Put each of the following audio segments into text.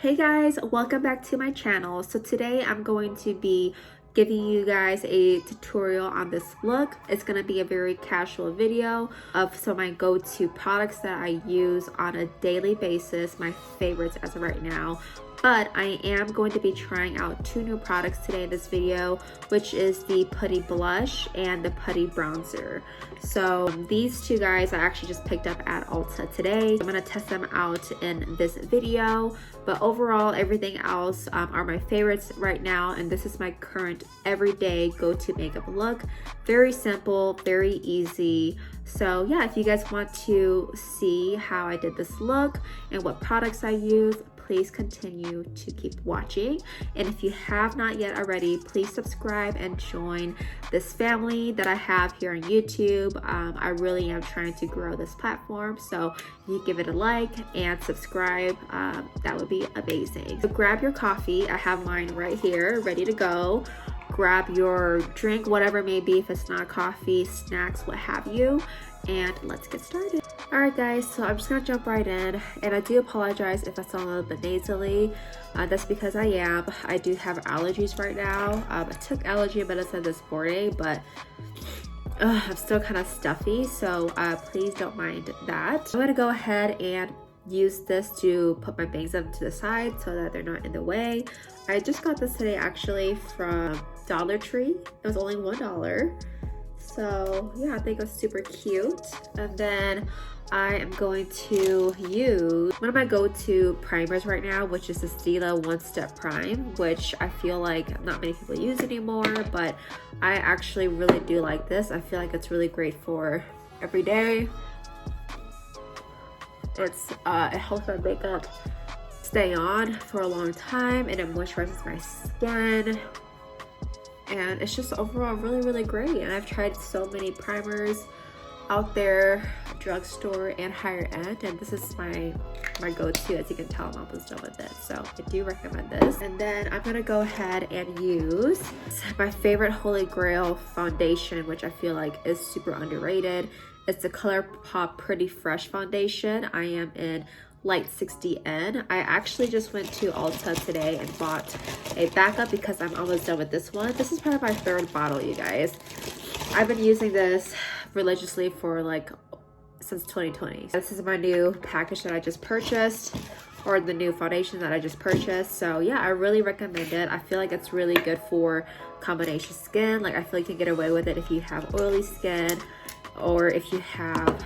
Hey guys, welcome back to my channel. So today I'm going to be giving you guys a tutorial on this look. It's going to be a very casual video of some of my go-to products that I use on a daily basis, my favorites as of right now. But I am going to be trying out two new products today in this video, which is the Putty Blush and the Putty Bronzer. So these two guys I actually just picked up at Ulta today. I'm going to test them out in this video, but overall everything else are my favorites right now, and this is my current everyday go-to makeup look. Very simple, very easy. So yeah, if you guys want to see how I did this look and what products I use, please continue to keep watching. And if you have not yet already, please subscribe and join this family that I have here on YouTube. I really am trying to grow this platform, so if you give it a like and subscribe, that would be amazing. So grab your coffee. I have mine right here ready to go. Grab your drink, whatever it may be, if it's not coffee, snacks, what have you, and let's get started. Alright guys, so I'm just gonna jump right in, and I do apologize if I sound a little bit nasally. That's because I do have allergies right now. I took allergy medicine this morning, but I'm still kind of stuffy, so please don't mind that. I'm gonna go ahead and use this to put my bangs up to the side so that they're not in the way. I just got this today actually from Dollar Tree. It was only $1. So yeah, I think it's super cute. And then I am going to use one of my go-to primers right now, which is the Stila One Step Prime, which I feel like not many people use anymore, but I actually really do like this. I feel like it's really great for every day. It helps my makeup stay on for a long time, and it moisturizes my skin. And it's just overall really great. And I've tried so many primers out there, drugstore and higher end, and this is my go-to. As you can tell, I'm almost done with it, so I do recommend this. And then I'm gonna go ahead and use my favorite Holy Grail foundation, which I feel like is super underrated. It's the ColourPop Pretty Fresh foundation. I am in Light 60N. I actually just went to Ulta today and bought a backup because I'm almost done with this one. This is probably my third bottle, you guys. I've been using this religiously for like since 2020. This is my new package that I just purchased, or the new foundation that I just purchased. So yeah, I really recommend it. I feel like it's really good for combination skin. Like I feel like you can get away with it if you have oily skin or if you have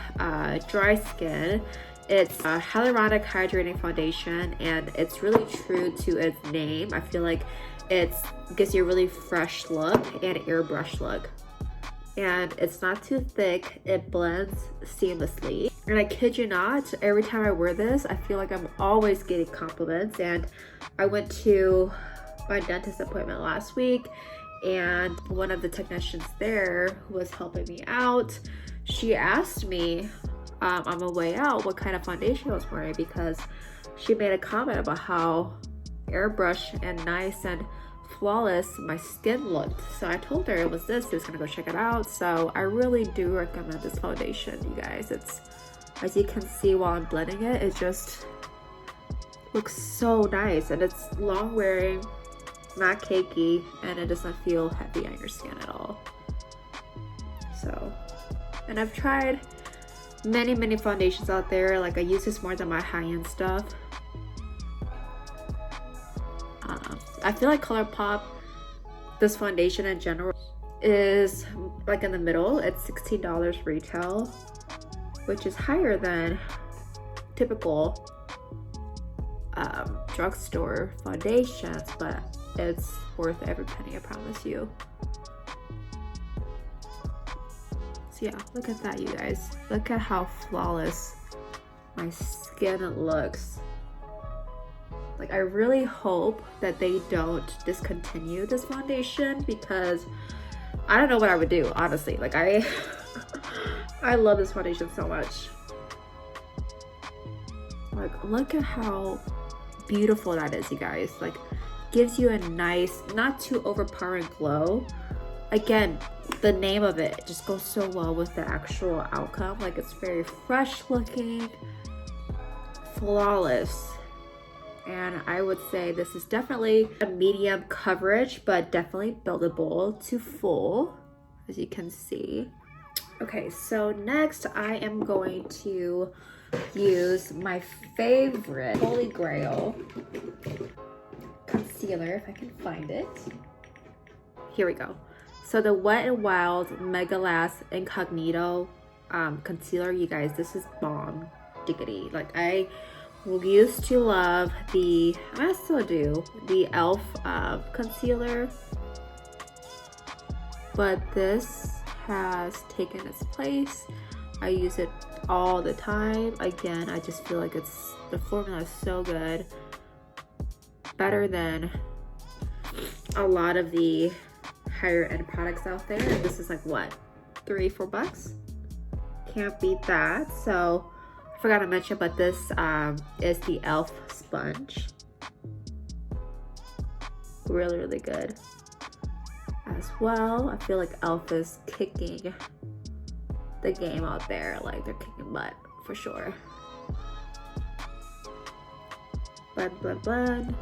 dry skin. It's a hyaluronic hydrating foundation, and it's really true to its name. I feel like it gives you a really fresh look and airbrush look. And it's not too thick, it blends seamlessly. And I kid you not, every time I wear this, I feel like I'm always getting compliments. And I went to my dentist appointment last week, and one of the technicians there who was helping me out, she asked me on my way out what kind of foundation I was wearing, because she made a comment about how airbrush and nice and flawless my skin looked. So I told her it was this. I was gonna go check it out. So I really do recommend this foundation, you guys. It's, as you can see while I'm blending it, it just looks so nice, and it's long wearing, not cakey, and it doesn't feel heavy on your skin at all. So, and I've tried many foundations out there. Like I use this more than my high-end stuff. I feel like ColourPop, this foundation in general, is like in the middle. It's $16 retail, which is higher than typical drugstore foundations, but it's worth every penny, I promise you. So yeah, look at that, you guys. Look at how flawless my skin looks. Like I really hope that they don't discontinue this foundation, because I don't know what I would do, honestly. Like I love this foundation so much. Like look at how beautiful that is, you guys. Like gives you a nice, not too overpowering glow. Again, the name of it just goes so well with the actual outcome. Like it's very fresh looking, flawless, and I would say this is definitely a medium coverage, but definitely buildable to full, as you can see. Okay, so next I am going to use my favorite Holy Grail concealer, if I can find it. Here we go. So the Wet n Wild Mega Last Incognito concealer, you guys, this is bomb diggity. Like, I used to love the, I still do, the ELF concealer, but this has taken its place. I use it all the time. Again, I just feel like the formula is so good, better than a lot of the higher end products out there. And this is like what, $3-4 bucks? Can't beat that. So I forgot to mention, but this is the ELF sponge. Really good as well. I feel like ELF is kicking the game out there. Like, they're kicking butt for sure. Blend.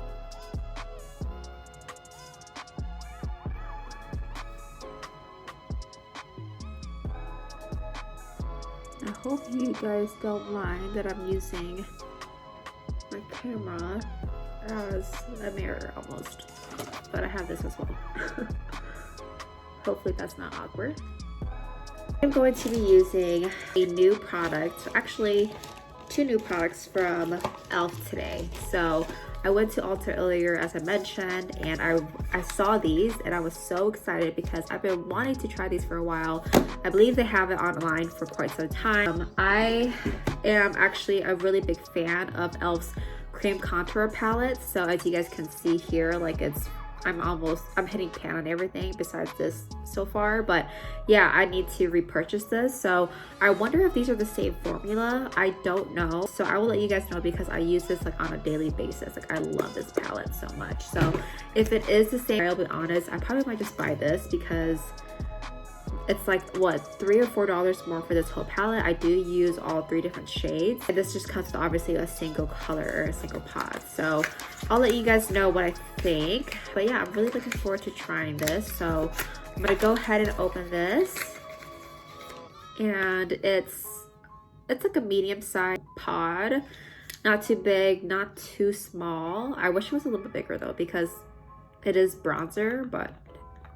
I hope you guys don't mind that I'm using my camera as a mirror almost, but I have this as well. Hopefully that's not awkward. I'm going to be using a new product, actually 2 new products from ELF today. So I went to Ulta earlier, as I mentioned, and I saw these and I was so excited because I've been wanting to try these for a while. I believe they have it online for quite some time. I am actually a really big fan of ELF's cream contour palette. So as you guys can see here, like, I'm hitting pan on everything besides this so far, but yeah, I need to repurchase this. So I wonder if these are the same formula. I don't know, so I will let you guys know because I use this like on a daily basis. Like, I love this palette so much. So if it is the same, I'll be honest, I probably might just buy this because it's like what, $3 or $4 more for this whole palette. I do use all 3 different shades, and this just comes with obviously a single color or a single pod. So I'll let you guys know what I think. But yeah, I'm really looking forward to trying this. So I'm gonna go ahead and open this, and it's like a medium-sized pod, not too big, not too small. I wish it was a little bit bigger though, because it is bronzer, but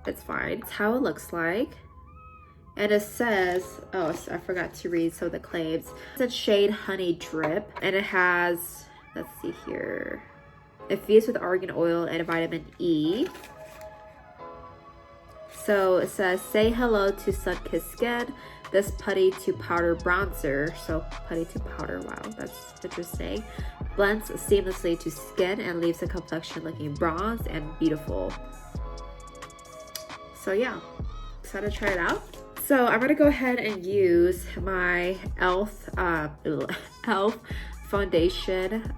it's fine. It's how it looks like. And it says, oh, I forgot to read some of the claims. It's a shade Honey Drip, and it has, let's see here, infused with argan oil and vitamin E. So it says, say hello to sun-kissed skin. This putty to powder bronzer. So putty to powder, wow, that's interesting. Blends seamlessly to skin and leaves the complexion looking bronzed and beautiful. So yeah, excited to try it out. So I'm gonna go ahead and use my ELF foundation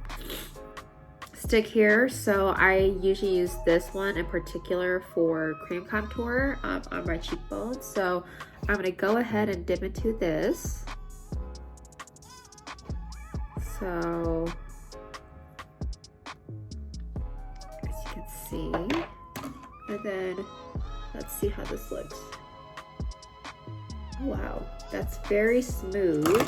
stick here. So I usually use this one in particular for cream contour on my cheekbones. So I'm gonna go ahead and dip into this. So as you can see, and then let's see how this looks. Wow, that's very smooth.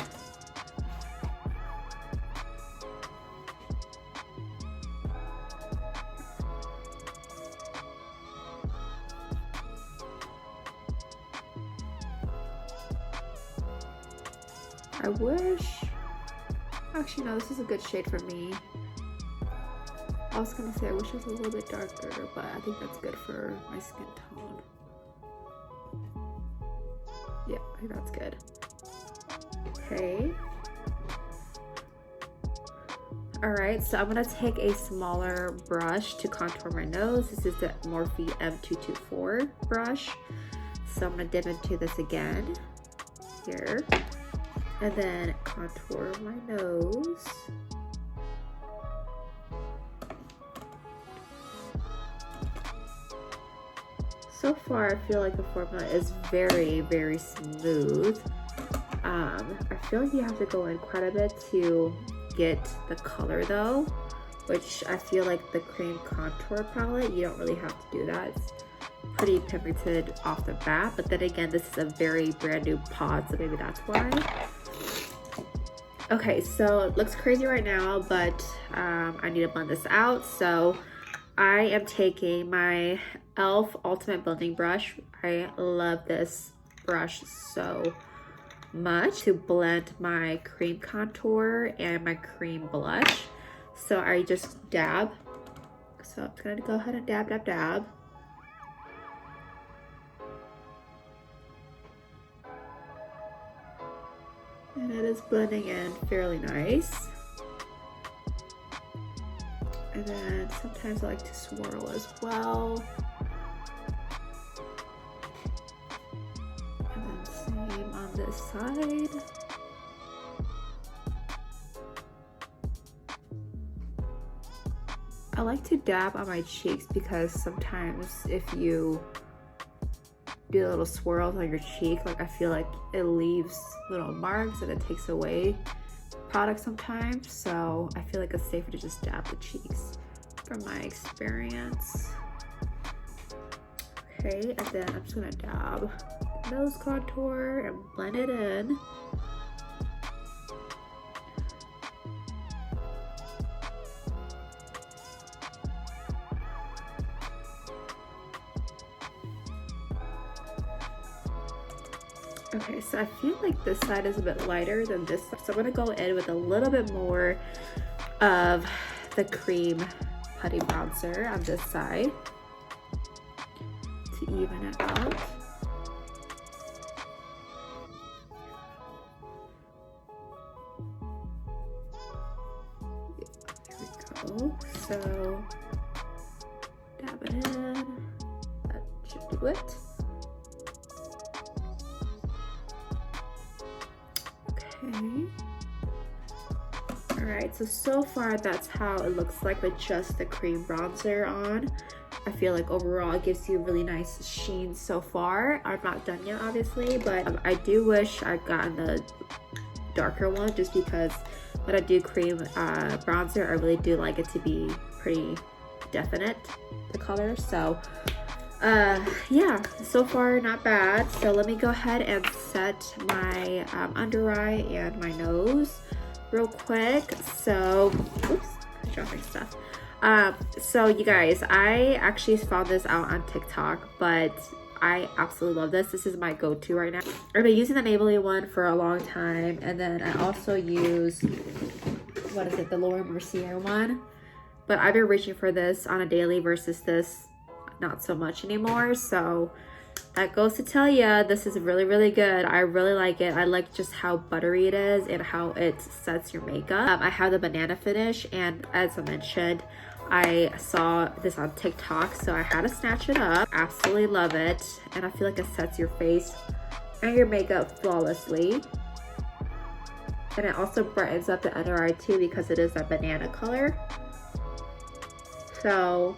I wish, actually no, this is a good shade for me. I was gonna say I wish it was a little bit darker, but I think that's good for my skin tone. Yeah, I think that's good. Okay. All right, so I'm gonna take a smaller brush to contour my nose. This is the Morphe M224 brush. So I'm gonna dip into this again here, and then contour my nose. So far, I feel like the formula is very, very smooth. I feel like you have to go in quite a bit to get the color though. which I feel like the cream contour palette, you don't really have to do that. It's pretty pigmented off the bat, but then again, this is a very brand new pod, so maybe that's why. Okay, so it looks crazy right now, but I need to blend this out. So I am taking my ELF Ultimate Blending Brush. I love this brush so much to blend my cream contour and my cream blush. So I just dab. So I'm gonna go ahead and dab, dab, dab. And it is blending in fairly nice. And then sometimes I like to swirl as well. And then same on this side. I like to dab on my cheeks because sometimes if you do little swirls on your cheek, like I feel like it leaves little marks and it takes away product sometimes, so I feel like it's safer to just dab the cheeks from my experience. Okay, and then I'm just gonna dab nose contour and blend it in. Okay, so I feel like this side is a bit lighter than this side, so I'm gonna go in with a little bit more of the cream putty bronzer on this side to even it out. There we go. So dab it in. That should do it. Okay. Alright, so far that's how it looks like with just the cream bronzer on. I feel like overall it gives you a really nice sheen so far. I'm not done yet, obviously, but I do wish I'd gotten the darker one just because when I do cream bronzer, I really do like it to be pretty definite, the color. So yeah, so far not bad. So let me go ahead and set my under eye and my nose real quick. So oops, I dropped my stuff. So you guys, I actually found this out on TikTok, but I absolutely love this. This is my go-to right now. I've been using the Maybelline one for a long time, and then I also use, what is it, the Laura Mercier one, but I've been reaching for this on a daily versus this not so much anymore. So that goes to tell you, this is really, really good. I really like it. I like just how buttery it is and how it sets your makeup. I have the banana finish, and as I mentioned, I saw this on TikTok, so I had to snatch it up. Absolutely love it, and I feel like it sets your face and your makeup flawlessly. And it also brightens up the under eye too because it is that banana color. So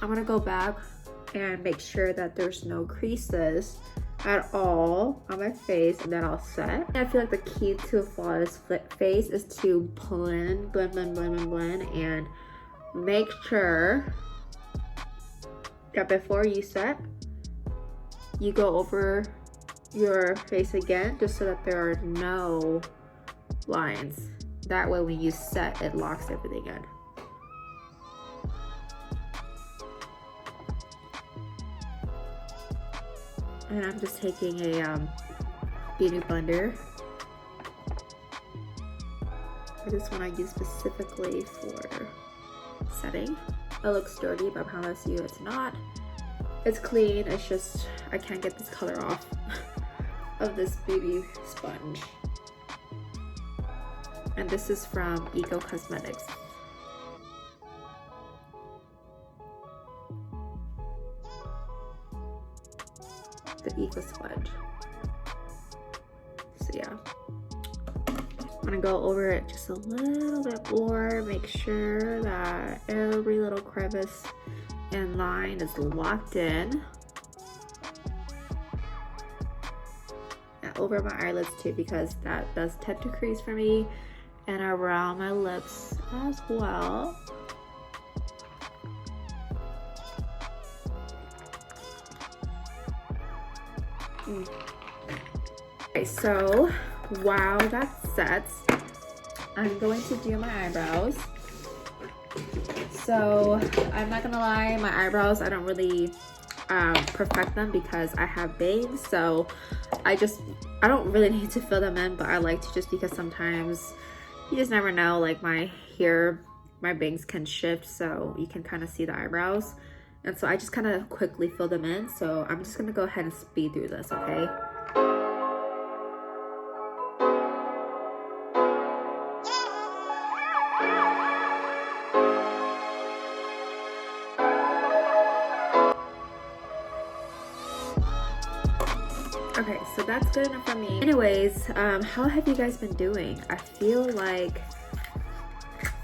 I'm gonna go back and make sure that there's no creases at all on my face, and then I'll set. I feel like the key to a flawless face is to blend, blend, blend, blend, blend, blend, and make sure that before you set, you go over your face again just so that there are no lines. That way when you set, it locks everything in. And I'm just taking a beauty blender. This one I use specifically for setting. It looks dirty, but I promise you it's not. It's clean, it's just I can't get this color off of this beauty sponge. And this is from Eco Cosmetics. The Eco Sponge. So yeah, I'm gonna go over it just a little bit more, make sure that every little crevice and line is locked in. And over my eyelids too, because that does tend to crease for me, and around my lips as well. Okay, so while that sets, I'm going to do my eyebrows. So I'm not gonna lie, my eyebrows, I don't really perfect them because I have bangs, so I don't really need to fill them in, but I like to, just because sometimes you just never know, like my bangs can shift, so you can kind of see the eyebrows, and so I just kind of quickly fill them in. So I'm just gonna go ahead and speed through this, okay? Okay, so that's good enough for me. Anyways, how have you guys been doing? I feel like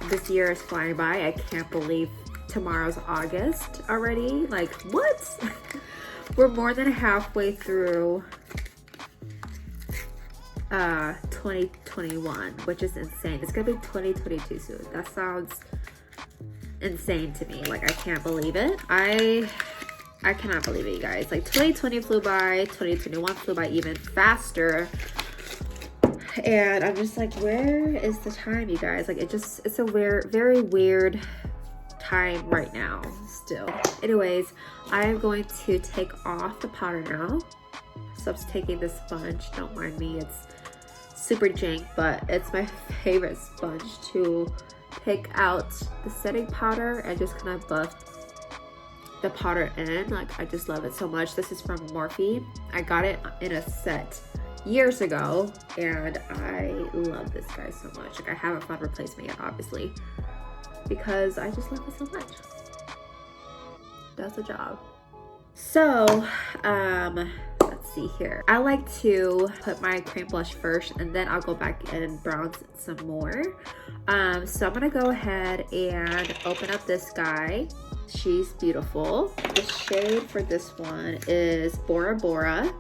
this year is flying by. I can't believe tomorrow's August already. Like, what? We're more than halfway through 2021, which is insane. It's gonna be 2022 soon. That sounds insane to me. Like, I can't believe it. I cannot believe it, you guys. Like, 2020 flew by, 2021 flew by even faster. And I'm just like, where is the time, you guys? Like, it's a very weird time right now still. Anyways, I am going to take off the powder now. So I'm just taking this sponge. Don't mind me, it's super jank, but it's my favorite sponge to pick out the setting powder and just kind of buff the powder in. Like, I just love it so much. This is from Morphe. I got it in a set years ago, and I love this guy so much. Like, I haven't found a replacement yet, obviously, because I just love it so much. Does the job. So let's see here. I like to put my cream blush first, and then I'll go back and bronze some more. So I'm gonna go ahead and open up this guy. She's beautiful. The shade for this one is Bora Bora.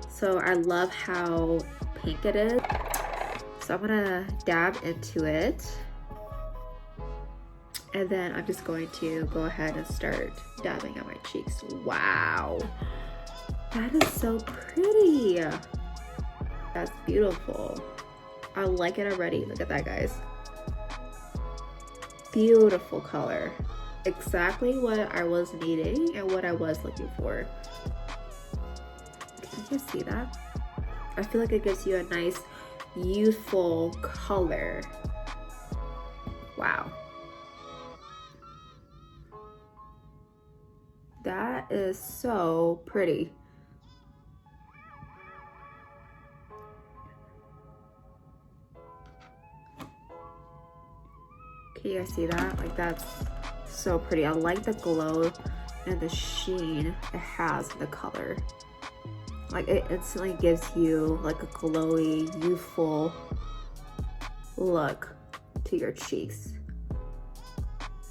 So I love how pink it is. So I'm gonna dab into it. And then I'm just going to go ahead and start dabbing on my cheeks. Wow, that is so pretty. That's beautiful. I like it already. Look at that, guys. Beautiful color. Exactly what I was needing and what I was looking for. Can you see that? I feel like it gives you a nice youthful color. Wow. That is so pretty. Can you guys see that? Like, that's so pretty. I like the glow and the sheen it has in the color. Like, it instantly gives you like a glowy, youthful look to your cheeks.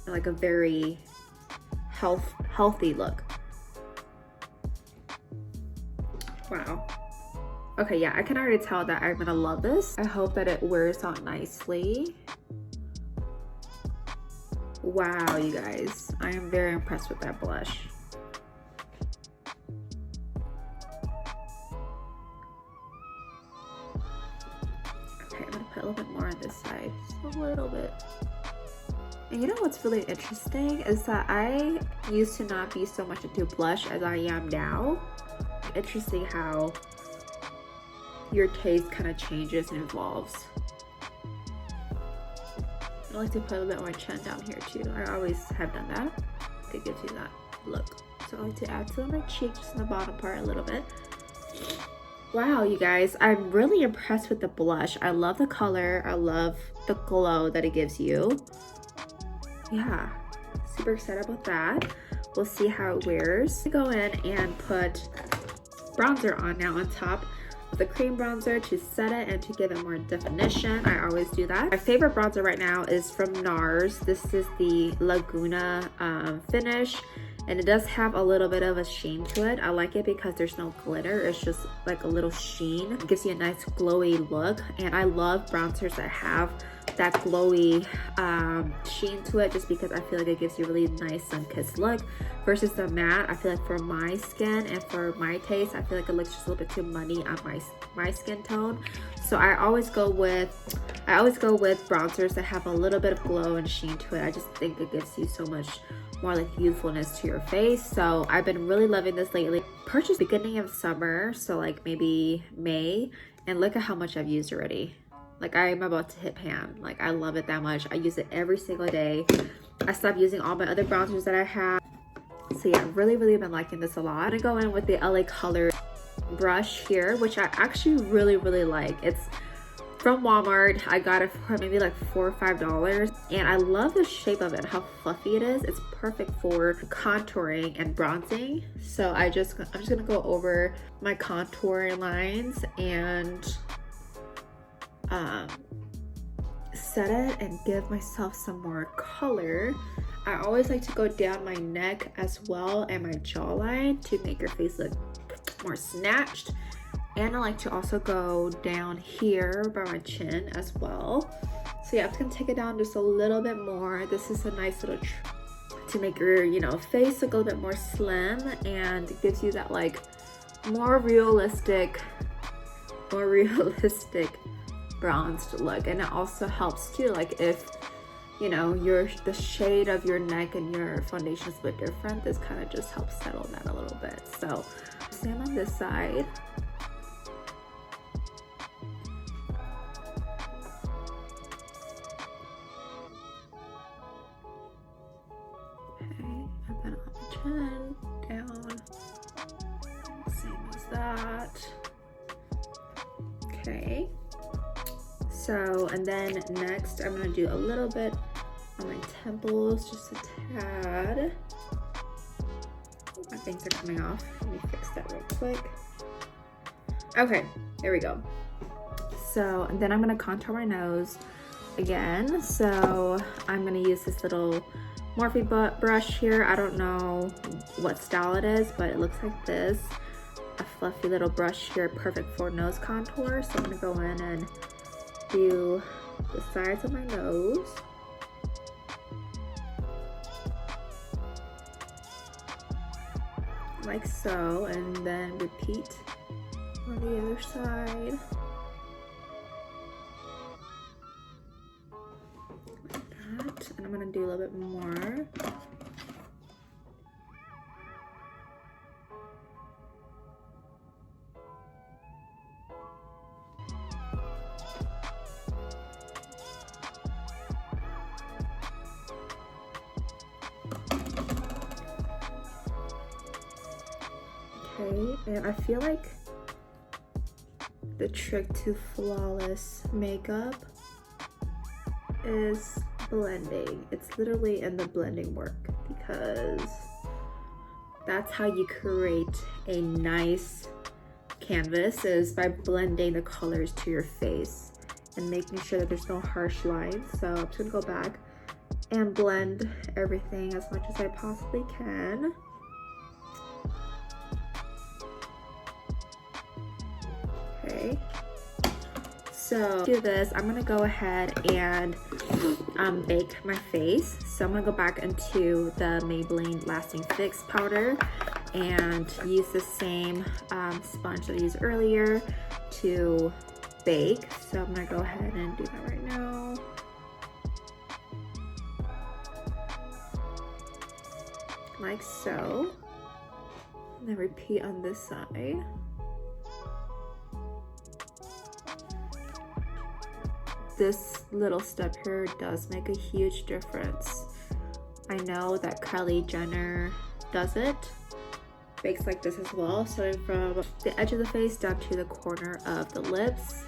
And like a very healthy look. Wow. Okay, yeah, I can already tell that I'm gonna love this. I hope that it wears out nicely. Wow, you guys, I am very impressed with that blush. Okay, I'm gonna put a little bit more on this side, just a little bit. And you know what's really interesting is that I used to not be so much into blush as I am now. Interesting how your taste kind of changes and evolves. I like to put a little bit more chin down here too. I always have done that. It gives you that look. So I like to add to my cheek, just in the bottom part a little bit. Wow, you guys, I'm really impressed with the blush. I love the color. I love the glow that it gives you. Yeah, super excited about that. We'll see how it wears. Go in and put bronzer on now on top with a cream bronzer to set it and to give it more definition. I always do that. My favorite bronzer right now is from NARS. This is the Laguna finish, and it does have a little bit of a sheen to it. I like it because there's no glitter. It's just like a little sheen. It gives you a nice glowy look, and I love bronzers that have that glowy sheen to it, just because I feel like it gives you a really nice sun-kissed look versus the matte. I feel like for my skin and for my taste, I feel like it looks just a little bit too muddy on my skin tone. So I always go with bronzers that have a little bit of glow and sheen to it. I just think it gives you so much more like youthfulness to your face. So I've been really loving this lately. Purchased beginning of summer, so like maybe May, and look at how much I've used already. Like I'm about to hit pan. Like I love it that much. I use it every single day. I stopped using all my other bronzers that I have. So yeah, really been liking this a lot. I'm gonna go in with the LA Color brush here, which I actually really like. It's from Walmart. I got it for maybe like $4 or $5, and I love the shape of it, how fluffy it is. It's perfect for contouring and bronzing. So I'm just gonna go over my contour lines and set it and give myself some more color. I always like to go down my neck as well and my jawline to make your face look more snatched. And I like to also go down here by my chin as well. So yeah, I'm just gonna take it down just a little bit more. This is a nice little to make your, you know, face look a little bit more slim, and it gives you that like more realistic bronzed look. And it also helps too, like if you know the shade of your neck and your foundation is a bit different, this kind of just helps settle that a little bit. So same on this side. Okay, and then on the chin, down, same as that. Okay. So, and then next I'm gonna do a little bit on my temples, just a tad. Oh, my things are coming off. Let me fix that real quick. Okay, there we go. So, and then I'm gonna contour my nose again. So I'm gonna use this little Morphe brush here. I don't know what style it is, but it looks like this. A fluffy little brush here, perfect for nose contour. So I'm gonna go in and do the sides of my nose. Like so, and then repeat on the other side. Like that. And I'm gonna do a little bit more. Okay, and I feel like the trick to flawless makeup is blending. It's literally in the blending work, because that's how you create a nice canvas, is by blending the colors to your face and making sure that there's no harsh lines. So I'm just gonna go back and blend everything as much as I possibly can. Okay, so to do this, I'm gonna go ahead and bake my face. So I'm gonna go back into the Maybelline Lasting Fix powder and use the same sponge that I used earlier to bake. So I'm gonna go ahead and do that right now. Like so. And then repeat on this side. This little step here does make a huge difference. I know that Kylie Jenner does it, bakes like this as well, starting from the edge of the face down to the corner of the lips.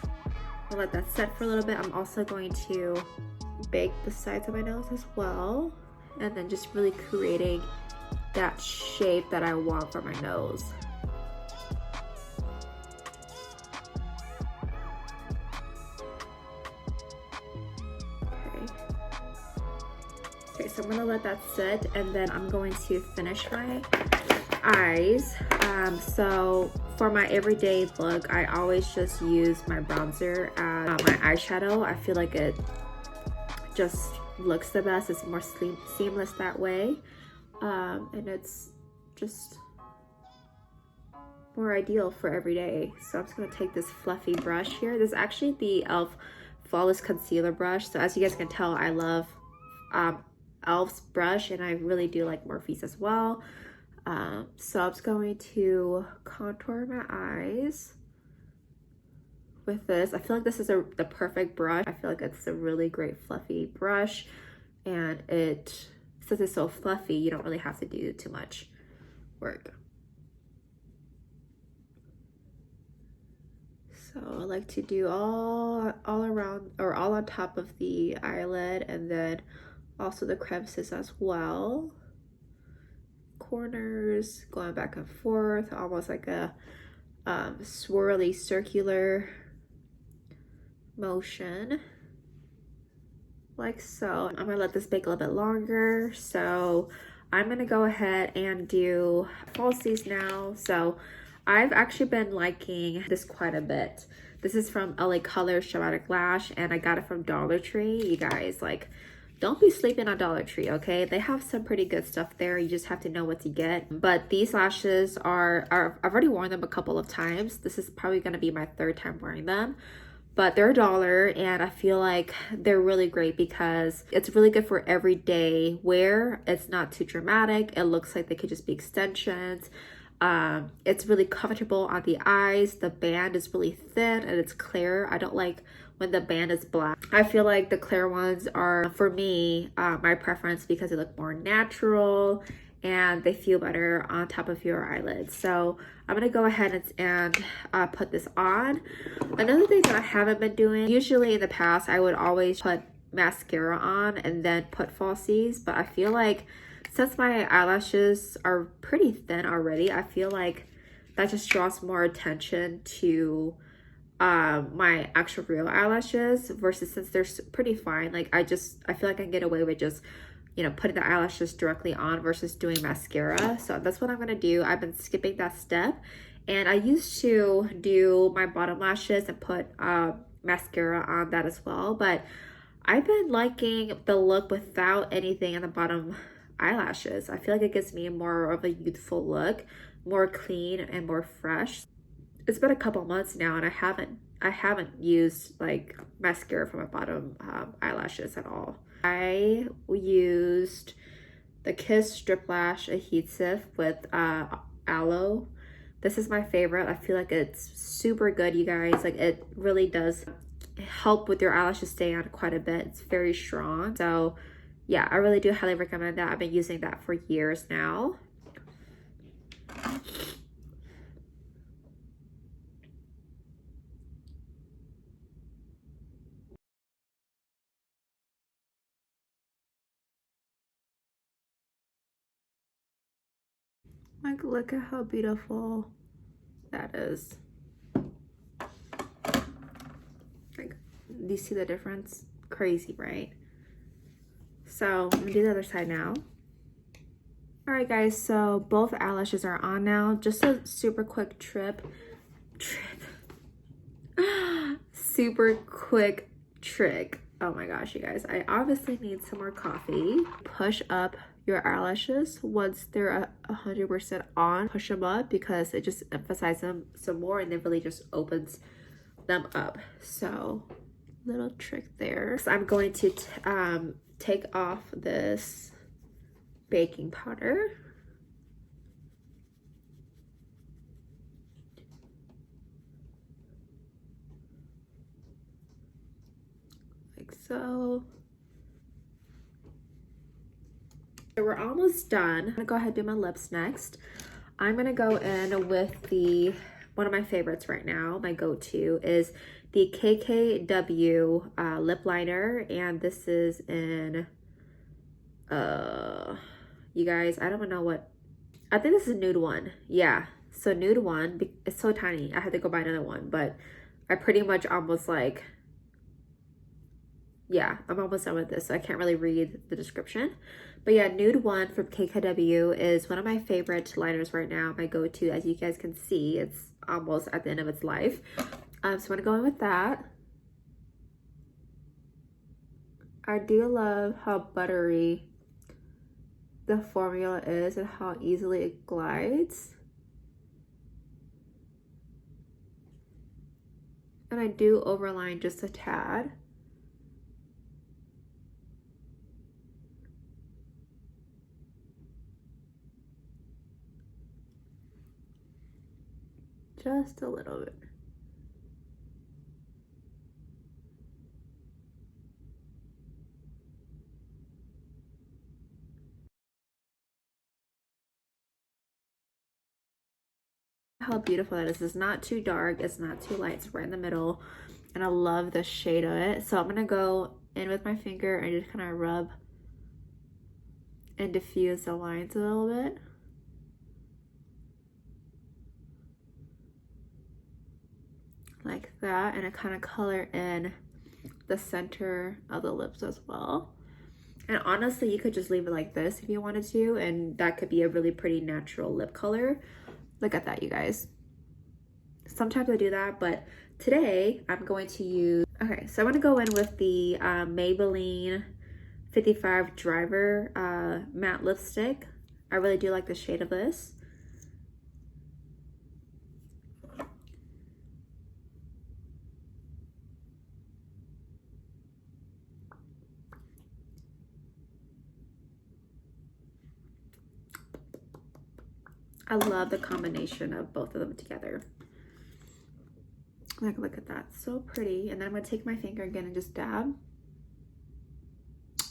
I'll let that set for a little bit. I'm also going to bake the sides of my nose as well, and then just really creating that shape that I want for my nose. Okay, so I'm gonna let that sit, and then I'm going to finish my eyes. So for my everyday look, I always just use my bronzer as my eyeshadow. I feel like it just looks the best. It's more seamless that way, and it's just more ideal for every day. So I'm just gonna take this fluffy brush here. This is actually the ELF Flawless Concealer Brush. So as you guys can tell, I love ELF's brush, and I really do like Morphe's as well. So I'm just going to contour my eyes with this. I feel like this is the perfect brush. I feel like it's a really great fluffy brush, and since it's so fluffy, you don't really have to do too much work. So I like to do all around, or all on top of the eyelid, and then also the crevices as well. Corners, going back and forth, almost like a swirly circular motion, like so. I'm gonna let this bake a little bit longer, so I'm gonna go ahead and do falsies now. So I've actually been liking this quite a bit. This is from LA Colors Dramatic Lash, and I got it from Dollar Tree. You guys, like, don't be sleeping on Dollar Tree, okay? They have some pretty good stuff there. You just have to know what to get. But these lashes are I've already worn them a couple of times. This is probably gonna be my third time wearing them. But they're $1, and I feel like they're really great because it's really good for everyday wear. It's not too dramatic. It looks like they could just be extensions. It's really comfortable on the eyes. The band is really thin and it's clear. I don't like when the band is black. I feel like the clear ones are, for me, my preference because they look more natural and they feel better on top of your eyelids. So I'm gonna go ahead and put this on. Another thing that I haven't been doing, usually in the past, I would always put mascara on and then put falsies, but I feel like since my eyelashes are pretty thin already, I feel like that just draws more attention to my actual real eyelashes, versus since they're pretty fine, like I feel like I can get away with just, you know, putting the eyelashes directly on versus doing mascara. So that's what I'm gonna do. I've been skipping that step, and I used to do my bottom lashes and put mascara on that as well, but I've been liking the look without anything on the bottom eyelashes. I feel like it gives me more of a youthful look, more clean and more fresh. It's been a couple months now, and I haven't used like mascara for my bottom eyelashes at all. I used the Kiss Strip Lash Adhesive with aloe. This is my favorite. I feel like it's super good, you guys. Like, it really does help with your eyelashes stay on quite a bit. It's very strong. So yeah, I really do highly recommend that. I've been using that for years now. Like, look at how beautiful that is. Like, do you see the difference? Crazy, right? So I'm gonna do the other side now. All right, guys, so both eyelashes are on now. Just a super quick super quick trick. Oh my gosh, you guys, I obviously need some more coffee. Push up your eyelashes once they're 100% on. Push them up because it just emphasizes them some more, and it really just opens them up. So little trick there. So I'm going to take off this baking powder. Like so. So we're almost done. I'm gonna go ahead and do my lips next. I'm gonna go in with one of my favorites right now. My go-to is the KKW lip liner, and this is in you guys, I don't even know what, I think this is nude one. Yeah, so nude one. It's so tiny, I had to go buy another one, but I pretty much almost like, yeah, I'm almost done with this, so I can't really read the description. But yeah, nude one from KKW is one of my favorite liners right now. My go-to, as you guys can see, it's almost at the end of its life. So I'm gonna go in with that. I do love how buttery the formula is and how easily it glides. And I do overline just a tad. Just a little bit. How beautiful that is. It's not too dark, it's not too light, it's right in the middle, and I love the shade of it. So I'm gonna go in with my finger and just kind of rub and diffuse the lines a little bit. Like that, and I kind of color in the center of the lips as well. And honestly, you could just leave it like this if you wanted to, and that could be a really pretty natural lip color. Look at that, you guys. Sometimes I do that, but today I'm going to use, okay, so I'm gonna go in with the Maybelline 55 Driver matte lipstick. I really do like the shade of this. I love the combination of both of them together. Like, look at that, so pretty. And then I'm gonna take my finger again and just dab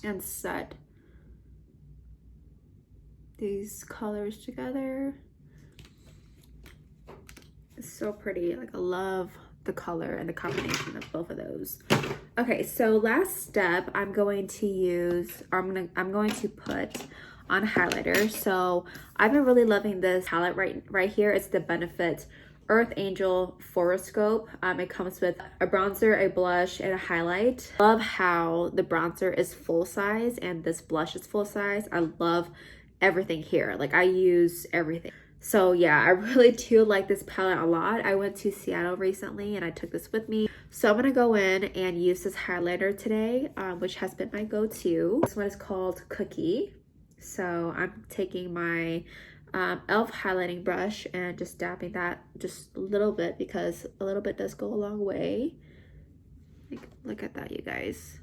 and set these colors together. It's so pretty. Like, I love the color and the combination of both of those. Okay, so last step, I'm going to use, or I'm going to put on highlighter. So I've been really loving this palette right here. It's the Benefit Earth Angel Horoscope. It comes with a bronzer, a blush, and a highlight. Love how the bronzer is full size and this blush is full size. I love everything here. Like, I use everything. So yeah, I really do like this palette a lot. I went to Seattle recently and I took this with me. So I'm gonna go in and use this highlighter today, which has been my go-to. This one is called Cookie. So I'm taking my ELF highlighting brush and just dabbing that just a little bit, because a little bit does go a long way. Like, look at that, you guys.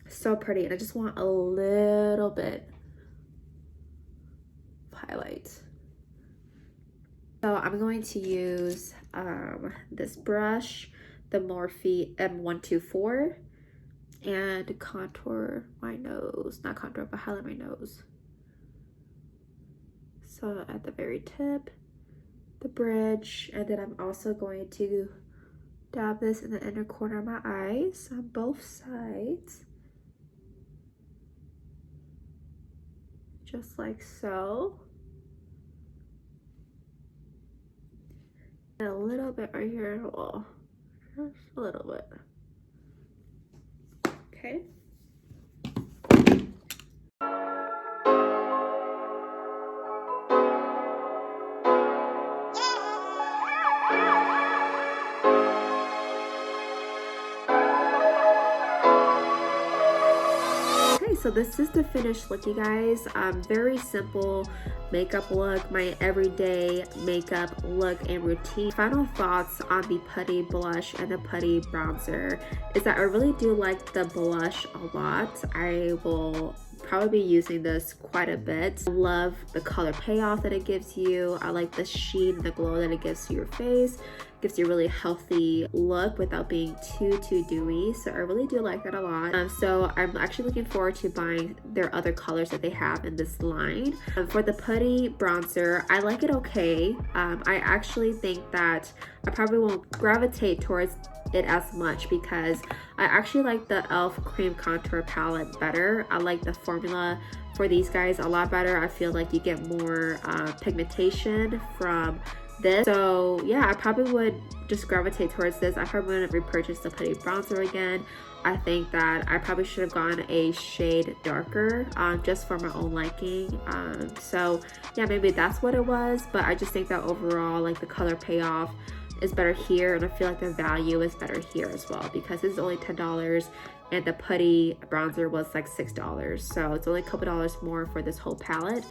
So pretty. And I just want a little bit of highlight. So I'm going to use this brush, the Morphe M124, and contour my nose. Not contour, but highlight my nose. So at the very tip, the bridge, and then I'm also going to dab this in the inner corner of my eyes on both sides. Just like so. And a little bit right here in the wall. Just a little bit. Okay. So this is the finished look, you guys. Very simple makeup look, my everyday makeup look and routine. Final thoughts on the Putty Blush and the Putty Bronzer is that I really do like the blush a lot. I will probably be using this quite a bit. I love the color payoff that it gives you. I like the sheen, the glow that it gives to your face. Gives you a really healthy look without being too dewy. So I really do like that a lot. So I'm actually looking forward to buying their other colors that they have in this line. For the Putty Bronzer, I like it okay. I actually think that I probably won't gravitate towards it as much because I actually like the ELF Cream Contour Palette better. I like the formula for these guys a lot better. I feel like you get more pigmentation from this. So yeah, I probably would just gravitate towards this. I probably wouldn't repurchase the Putty Bronzer again. I think that I probably should have gone a shade darker just for my own liking. So yeah, maybe that's what it was, but I just think that overall, like, the color payoff is better here, and I feel like the value is better here as well because this is only $10 and the putty bronzer was like $6. So it's only a couple dollars more for this whole palette.